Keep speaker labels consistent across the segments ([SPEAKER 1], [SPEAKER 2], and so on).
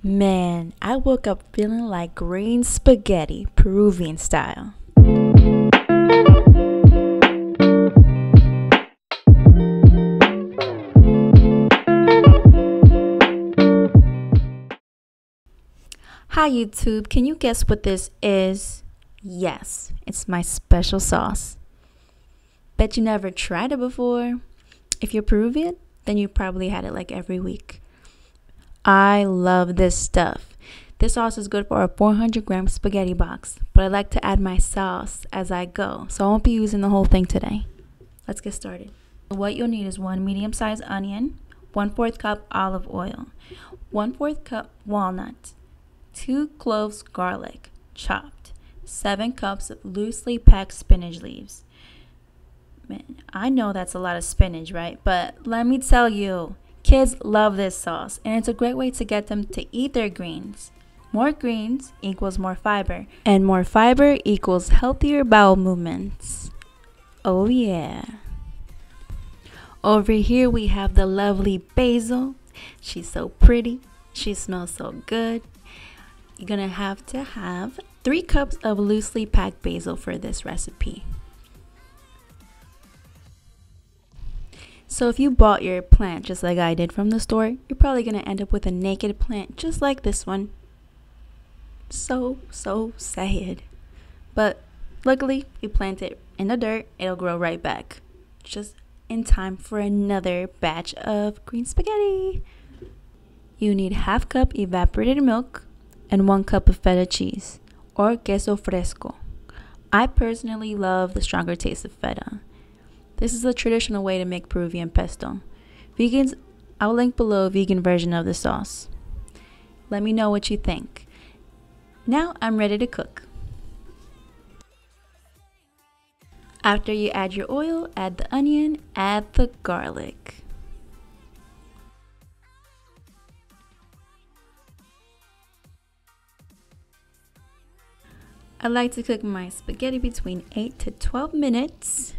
[SPEAKER 1] Man, I woke up feeling like green spaghetti, Peruvian style. Hi YouTube, can you guess what this is? Yes, it's my special sauce. Bet you never tried it before. If you're Peruvian, then you probably had it like every week. I love this stuff. This sauce is good for a 400-gram spaghetti box, but I like to add my sauce as I go, so I won't be using the whole thing today. Let's get started. What you'll need is 1 medium-sized onion, 1/4 cup olive oil, 1/4 cup walnuts, 2 cloves garlic, chopped, 7 cups of loosely packed spinach leaves. Man, I know that's a lot of spinach, right? But let me tell you, kids love this sauce, and it's a great way to get them to eat their greens. More greens equals more fiber, and more fiber equals healthier bowel movements. Oh yeah. Over here we have the lovely basil. She's so pretty. She smells so good. You're gonna have to have 3 cups of loosely packed basil for this recipe. So if you bought your plant just like I did from the store, you're probably going to end up with a naked plant just like this one. So sad. But luckily, you plant it in the dirt, it'll grow right back. Just in time for another batch of green spaghetti. You need 1/2 cup evaporated milk and 1 cup of feta cheese or queso fresco. I personally love the stronger taste of feta. This is a traditional way to make Peruvian pesto. Vegans, I'll link below a vegan version of the sauce. Let me know what you think. Now I'm ready to cook. After you add your oil, add the onion, add the garlic. I like to cook my spaghetti between 8 to 12 minutes.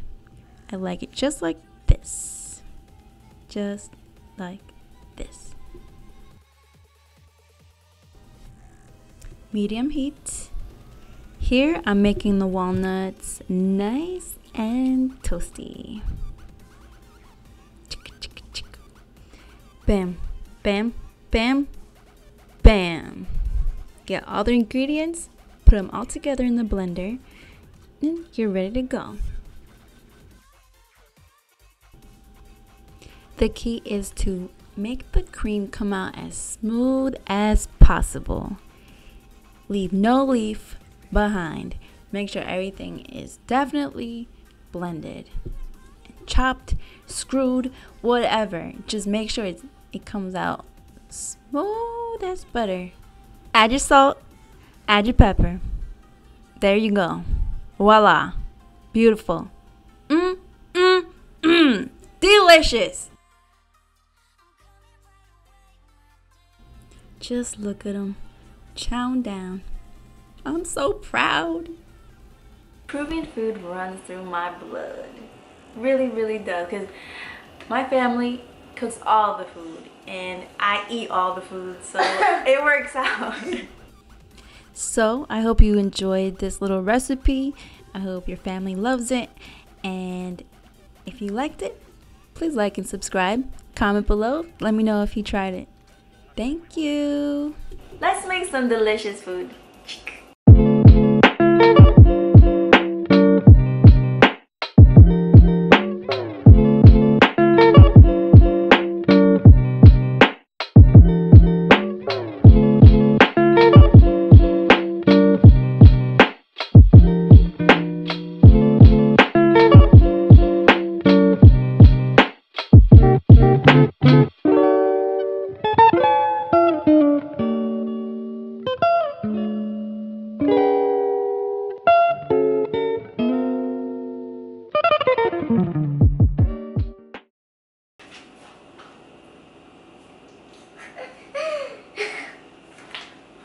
[SPEAKER 1] I like it just like this. Just like this. Medium heat. Here I'm making the walnuts nice and toasty. Bam, bam, bam, bam. Get all the ingredients, put them all together in the blender, and you're ready to go. The key is to make the cream come out as smooth as possible. Leave no leaf behind. Make sure everything is definitely blended, chopped, screwed, whatever. Just make sure it comes out smooth as butter. Add your salt, add your pepper. There you go. Voila. Beautiful. Delicious. Just look at them, chowing down. I'm so proud. Peruvian food runs through my blood. Really does, because my family cooks all the food and I eat all the food, so it works out. So I hope you enjoyed this little recipe. I hope your family loves it, and if you liked it, please like and subscribe. Comment below, let me know if you tried it. Thank you. Let's make some delicious food.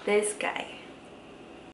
[SPEAKER 1] This guy.